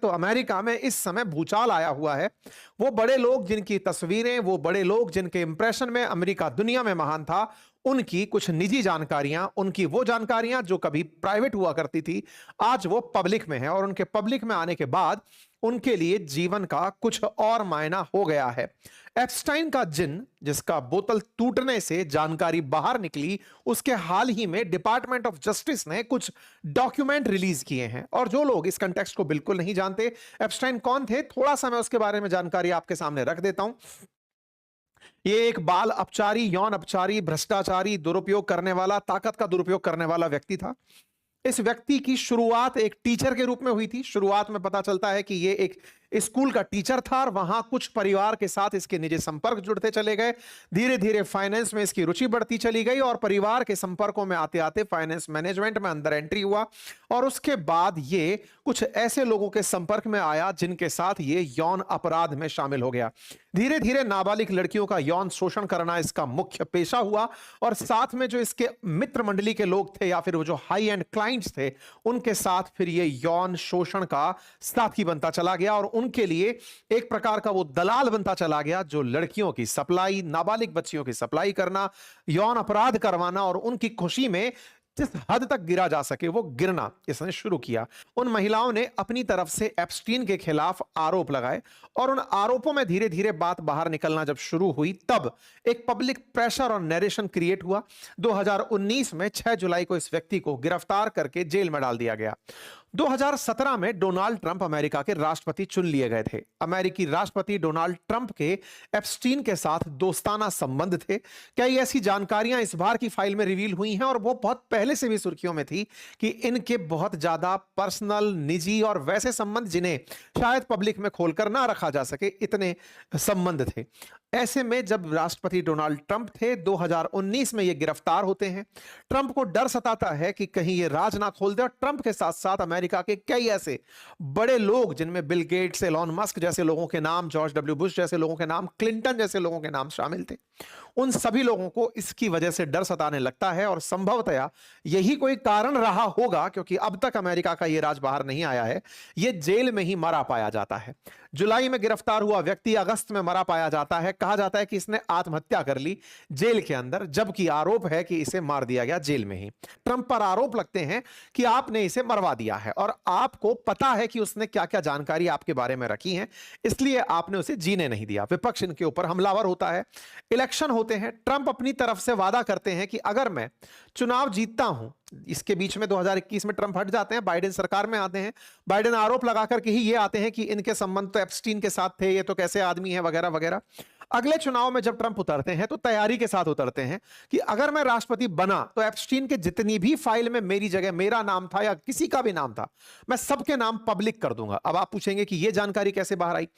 तो अमेरिका में इस समय भूचाल आया हुआ है। वो बड़े लोग जिनकी तस्वीरें, वो बड़े लोग जिनके इंप्रेशन में अमेरिका दुनिया में महान था, उनकी कुछ निजी जानकारियां, उनकी वो जानकारियां जो कभी प्राइवेट हुआ करती थी, आज वो पब्लिक में है। और उनके पब्लिक में आने के बाद उनके लिए जीवन का कुछ और मायना हो गया है। एप्स्टाइन का जिन, जिसका बोतल टूटने से जानकारी बाहर निकली, उसके हाल ही में डिपार्टमेंट ऑफ जस्टिस ने कुछ डॉक्यूमेंट रिलीज किए हैं। और जो लोग इस कंटेक्स्ट को बिल्कुल नहीं जानते, एप्स्टाइन कौन थे, थोड़ा सा मैं उसके बारे में जानकारी आपके सामने रख देता हूं। ये एक बाल अपचारी, यौन अपचारी, भ्रष्टाचारी, दुरुपयोग करने वाला, ताकत का दुरुपयोग करने वाला व्यक्ति था। इस व्यक्ति की शुरुआत एक टीचर के रूप में हुई थी। शुरुआत में पता चलता है कि ये एक स्कूल का टीचर था और वहां कुछ परिवार के साथ इसके निजी संपर्क जुड़ते चले गए। धीरे धीरे फाइनेंस में इसकी रुचि बढ़ती चली गई और परिवार के संपर्कों में आते आते फाइनेंस मैनेजमेंट में अंदर एंट्री हुआ। और उसके बाद ये कुछ ऐसे लोगों के संपर्क में आया जिनके साथ ये यौन अपराध में शामिल हो गया। धीरे धीरे नाबालिग लड़कियों का यौन शोषण करना इसका मुख्य पेशा हुआ। और साथ में जो इसके मित्र मंडली के लोग थे या फिर वो जो हाई एंड क्लाइंट्स थे, उनके साथ फिर ये यौन शोषण का साथी बनता चला गया और उनके लिए एक प्रकार का वो दलाल बनता चला गया, जो लड़कियों की सप्लाई, नाबालिग बच्चियों की सप्लाई करना, यौन अपराध करवाना और उनकी खुशी में जिस हद तक गिरा जा सके वो गिरना इसने शुरू किया। उन महिलाओं ने अपनी तरफ से एप्स्टीन के खिलाफ आरोप लगाए और उन आरोपों में धीरे धीरे बात बाहर निकलना जब शुरू हुई, तब एक पब्लिक प्रेशर और नैरेशन क्रिएट हुआ। 2019 में 6 जुलाई को इस व्यक्ति को गिरफ्तार करके जेल में डाल दिया गया। 2017 में डोनाल्ड ट्रंप अमेरिका के राष्ट्रपति चुन लिए गए थे। अमेरिकी राष्ट्रपति डोनाल्ड ट्रंप के एप्स्टीन के साथ दोस्ताना संबंध थे। कई ऐसी जानकारियां इस बार की फाइल में रिवील हुई हैं और वो बहुत पहले से भी सुर्खियों में थी कि इनके बहुत ज्यादा पर्सनल, निजी और वैसे संबंध जिन्हें शायद पब्लिक में खोलकर ना रखा जा सके, इतने संबंध थे। ऐसे में जब राष्ट्रपति डोनाल्ड ट्रंप थे, 2019 में ये गिरफ्तार होते हैं। ट्रंप को डर सताता है कि कहीं ये राज ना खोल दे और ट्रंप के साथ साथ अमेरिका के कई ऐसे बड़े लोग, जिनमें बिल गेट्स, एलॉन मस्क जैसे लोगों के नाम, जॉर्ज डब्ल्यू बुश जैसे लोगों के नाम, क्लिंटन जैसे लोगों के नाम शामिल थे, उन सभी लोगों को इसकी वजह से डर सताने लगता है। और संभवतया यही कोई कारण रहा होगा, क्योंकि अब तक अमेरिका का यह राज बाहर नहीं आया है। यह जेल में ही मरा पाया जाता है। जुलाई में गिरफ्तार हुआ व्यक्ति अगस्त में मरा पाया जाता है। कहा जाता है कि इसने आत्महत्या कर ली जेल के अंदर, जबकि आरोप है कि इसे मार दिया गया जेल में ही। ट्रंप पर आरोप लगते हैं कि आपने इसे मरवा दिया है और आपको पता है कि उसने क्या क्या जानकारी आपके बारे में रखी है, इसलिए आपने उसे जीने नहीं दिया। विपक्ष इनके ऊपर हमलावर होता है। इलेक्शन होते हैं। ट्रंप अपनी तरफ से वादा करते हैं कि अगर मैं चुनाव जीतता हूं, इसके बीच में 2021 में ट्रंप हट जाते हैं, बाइडेन सरकार में आते हैं। बाइडेन आरोप लगाकर के ही ये आते हैं कि इनके संबंध तो एप्स्टीन के साथ थे, ये तो कैसे आदमी है, वगैरह वगैरह। अगले चुनाव में जब ट्रंप उतरते हैं तो तैयारी के साथ उतरते हैं कि अगर मैं राष्ट्रपति बना तो एप्स्टीन के जितनी भी फाइल में मेरी जगह मेरा नाम था या किसी का भी नाम था, मैं सबके नाम पब्लिक कर दूंगा। अब आप पूछेंगे कि यह जानकारी कैसे बाहर आई।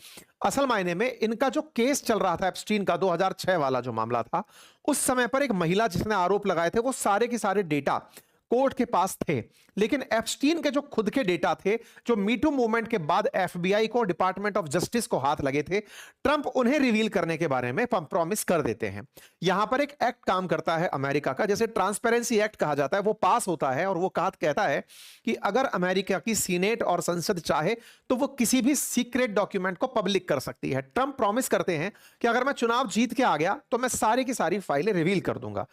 असल मायने में इनका जो केस चल रहा था एप्स्टीन का, 2006 वाला जो मामला था, उस समय पर एक महिला जिसने आरोप लगाए थे वो सारे के सारे डेटा कोर्ट के पास थे। लेकिन एप्स्टीन के जो खुद के डेटा थे, जो मीटू मूवमेंट के बाद एफबीआई को, डिपार्टमेंट ऑफ जस्टिस को हाथ लगे थे, ट्रंप उन्हें रिवील करने के बारे में प्रॉमिस कर देते हैं। यहां पर एक एक्ट काम करता है अमेरिका का, जैसे ट्रांसपेरेंसी एक्ट कहा जाता है, वो पास होता है और वो कहता है कि अगर अमेरिका की सीनेट और संसद चाहे तो वो किसी भी सीक्रेट डॉक्यूमेंट को पब्लिक कर सकती है। ट्रंप प्रॉमिस करते हैं कि अगर मैं चुनाव जीत के आ गया तो मैं सारी की सारी फाइलें रिवील कर दूंगा।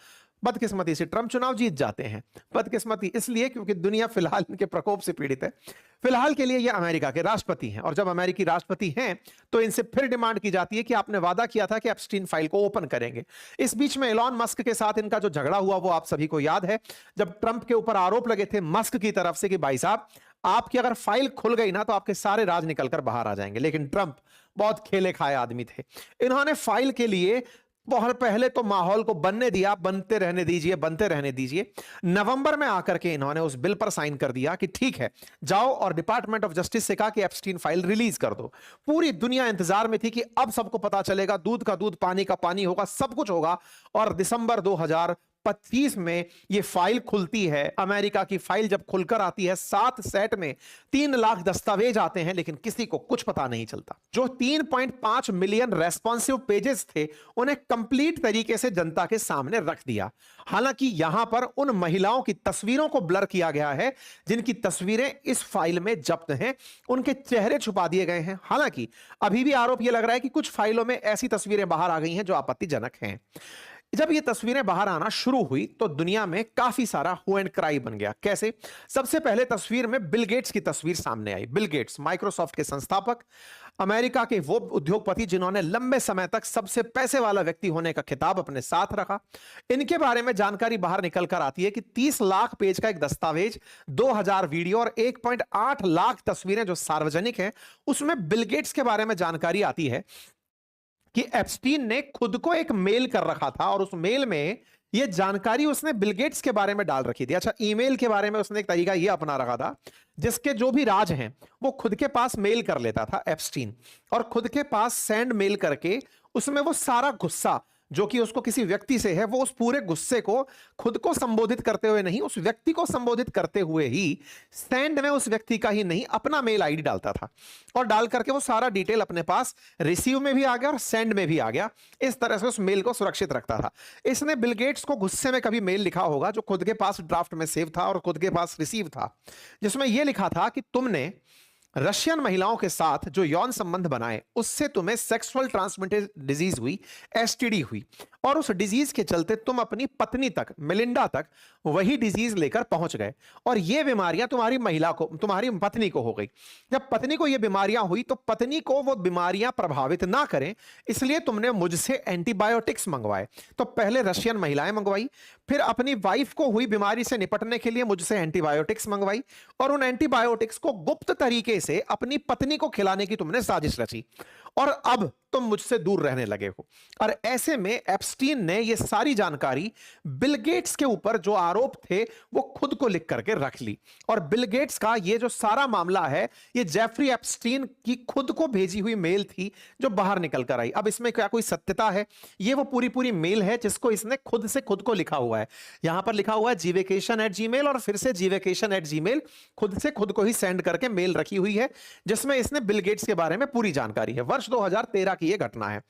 बदकिस्मती से ट्रंप चुनाव जीत जाते हैं। बदकिस्मती इसलिए क्योंकि दुनिया फिलहाल इनके प्रकोप से पीड़ित है। फिलहाल के लिए ये अमेरिका के राष्ट्रपति हैं और जब अमेरिकी राष्ट्रपति हैं तो इनसे फिर डिमांड की जाती है कि आपने वादा किया था कि एप्स्टीन फाइल को ओपन करेंगे। इस बीच में एलॉन मस्क के साथ इनका जो झगड़ा हुआ वो आप सभी को याद है। जब ट्रंप के ऊपर आरोप लगे थे मस्क की तरफ से कि भाई साहब, आपकी अगर फाइल खुल गई ना तो आपके सारे राज निकलकर बाहर आ जाएंगे। लेकिन ट्रंप बहुत खेले खाए आदमी थे। इन्होंने फाइल के लिए बहुत पहले तो माहौल को बनने दिया, बनते रहने दीजिए, बनते रहने दीजिए। नवंबर में आकर के इन्होंने उस बिल पर साइन कर दिया कि ठीक है, जाओ और डिपार्टमेंट ऑफ जस्टिस से कहा कि एप्स्टीन फाइल रिलीज कर दो। पूरी दुनिया इंतजार में थी कि अब सबको पता चलेगा, दूध का दूध, पानी का पानी होगा, सब कुछ होगा। और दिसंबर 2025 2025 में ये फाइल खुलती है, अमेरिका की फाइल जब खुलकर आती है 7 सेट में 3 लाख दस्तावेज आते हैं, लेकिन किसी को कुछ पता नहीं चलता। जो 3.5 मिलियन रेस्पॉन्सिव पेजेस थे उन्हें कंप्लीट तरीके से जनता के सामने रख दिया। हालांकि यहां पर उन महिलाओं की तस्वीरों को ब्लर किया गया है जिनकी तस्वीरें इस फाइल में जब्त हैं, उनके चेहरे छुपा दिए गए हैं। हालांकि अभी भी आरोप यह लग रहा है कि कुछ फाइलों में ऐसी तस्वीरें बाहर आ गई हैं जो आपत्तिजनक हैं। जब ये तस्वीरें बाहर आना शुरू हुई तो दुनिया में काफी सारा हु एंड क्राई बन गया। कैसे? सबसे पहले तस्वीर में बिल गेट्स की तस्वीर सामने आई। बिल गेट्स माइक्रोसॉफ्ट के संस्थापक, अमेरिका के वो उद्योगपति जिन्होंने लंबे समय तक सबसे पैसे वाला व्यक्ति होने का खिताब अपने साथ रखा। इनके बारे में जानकारी बाहर निकल कर आती है कि 30 लाख पेज का एक दस्तावेज, 2000 वीडियो और 1.8 लाख तस्वीरें जो सार्वजनिक हैं, उसमें बिल गेट्स के बारे में जानकारी आती है कि एप्स्टीन ने खुद को एक मेल कर रखा था और उस मेल में यह जानकारी उसने बिल गेट्स के बारे में डाल रखी थी। अच्छा, ईमेल के बारे में उसने एक तरीका यह अपना रखा था जिसके जो भी राज हैं वो खुद के पास मेल कर लेता था एप्स्टीन, और खुद के पास सेंड मेल करके उसमें वो सारा गुस्सा जो कि उसको किसी व्यक्ति से है, वो उस पूरे गुस्से को खुद को संबोधित करते हुए नहीं, उस व्यक्ति को संबोधित करते हुए ही सेंड में उस व्यक्ति का ही नहीं अपना मेल आईडी डालता था, और डाल करके वो सारा डिटेल अपने पास रिसीव में भी आ गया और सेंड में भी आ गया। इस तरह से उस मेल को सुरक्षित रखता था। इसने बिल गेट्स को गुस्से में कभी मेल लिखा होगा जो खुद के पास ड्राफ्ट में सेव था और खुद के पास रिसीव था, जिसमें यह लिखा था कि तुमने रशियन महिलाओं के साथ जो यौन संबंध बनाए उससे तुम्हें सेक्सुअल ट्रांसमिटेड डिजीज हुई, एसटीडी हुई, और उस डिजीज के चलते तुम अपनी पत्नी तक, मेलिंडा तक वही डिजीज लेकर पहुंच गए, और ये बीमारियां तुम्हारी पत्नी को हो गई। जब पत्नी को ये बीमारियां हुई तो पत्नी को वो बीमारियां प्रभावित ना करें इसलिए तुमने मुझसे एंटीबायोटिक्स मंगवाए। तो पहले रशियन महिलाएं मंगवाई, फिर अपनी वाइफ को हुई बीमारी से निपटने के लिए मुझसे एंटीबायोटिक्स मंगवाई, और उन एंटीबायोटिक्स को गुप्त तरीके से अपनी पत्नी को खिलाने की तुमने साजिश रची, और अब तुम मुझसे दूर रहने लगे हो। और ऐसे में एप्स्टीन ने यह सारी जानकारी बिल गेट्स के ऊपर जो आरोप थे वो खुद को लिख करके रख ली, और बिल गेट्स का ये जो सारा मामला है ये जेफरी एप्स्टीन की खुद को भेजी हुई मेल थी जो बाहर निकल कर आई। अब इसमें क्या कोई सत्यता है? ये वो पूरी मेल है जिसको इसने खुद से खुद को लिखा हुआ है। यहां पर लिखा हुआ है gvacation@gmail, और फिर से gvacation@gmail खुद से खुद को ही सेंड करके मेल रखी हुई है जिसमें इसने बिल गेट्स के बारे में पूरी जानकारी है। वर्ष 2013 की यह घटना है।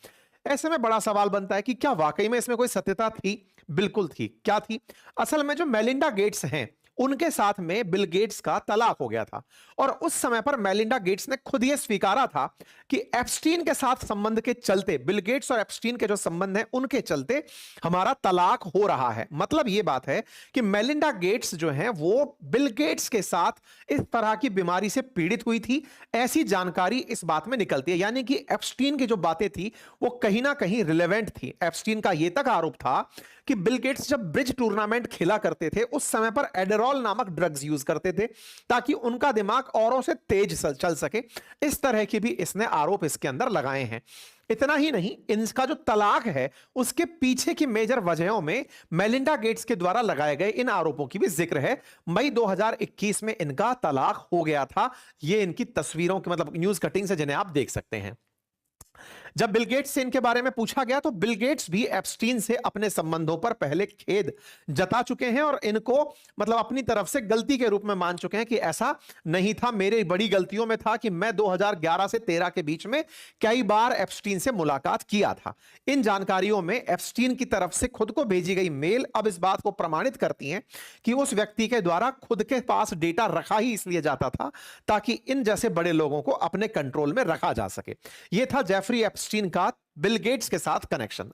ऐसे में बड़ा सवाल बनता है कि क्या वाकई में इसमें कोई सत्यता थी? बिल्कुल थी। क्या थी? असल में जो मेलिंडा गेट्स हैं उनके साथ में बिल गेट्स का तलाक हो गया था, और उस समय पर मेलिंडा गेट्स ने खुद यह स्वीकारा था कि एप्स्टीन के साथ संबंध के चलते, बिल गेट्स और एप्स्टीन के जो संबंध हैं उनके चलते हमारा तलाक हो रहा है। मतलब यह बात है कि मेलिंडा गेट्स जो हैं वो बिल गेट्स के साथ इस तरह की बीमारी से पीड़ित हुई थी, ऐसी जानकारी इस बात में निकलती है। यानी कि एप्स्टीन की जो बातें थी वो कहीं ना कहीं रिलेवेंट थी। एप्स्टीन का यह तक आरोप था कि बिल गेट्स जब ब्रिज टूर्नामेंट खेला करते थे उस समय पर एडेरॉल नामक ड्रग्स यूज करते थे ताकि उनका दिमाग औरों से तेज चल सके। इस तरह के भी इसने आरोप इसके अंदर लगाए हैं। इतना ही नहीं, इनका जो तलाक है उसके पीछे की मेजर वजहों में मेलिंडा गेट्स के द्वारा लगाए गए इन आरोपों की भी जिक्र है। मई 2021 में इनका तलाक हो गया था। ये इनकी तस्वीरों के मतलब न्यूज कटिंग से जिन्हें आप देख सकते हैं। जब बिल गेट्स से इनके बारे में पूछा गया तो बिल गेट्स भी एप्स्टीन से अपने संबंधों पर पहले खेद जता चुके हैं और इनको मतलब अपनी तरफ से गलती के रूप में मान चुके हैं कि ऐसा नहीं था, मेरे बड़ी गलतियों में था कि मैं 2011 से 13 के बीच में कई बार एप्स्टीन से मुलाकात किया था। इन जानकारियों में एप्स्टीन की तरफ से खुद को भेजी गई मेल अब इस बात को प्रमाणित करती हैं कि उस व्यक्ति के द्वारा खुद के पास डेटा रखा ही इसलिए जाता था ताकि इन जैसे बड़े लोगों को अपने कंट्रोल में रखा जा सके। यह था जेफरी एप्स्टीन का बिल गेट्स के साथ कनेक्शन।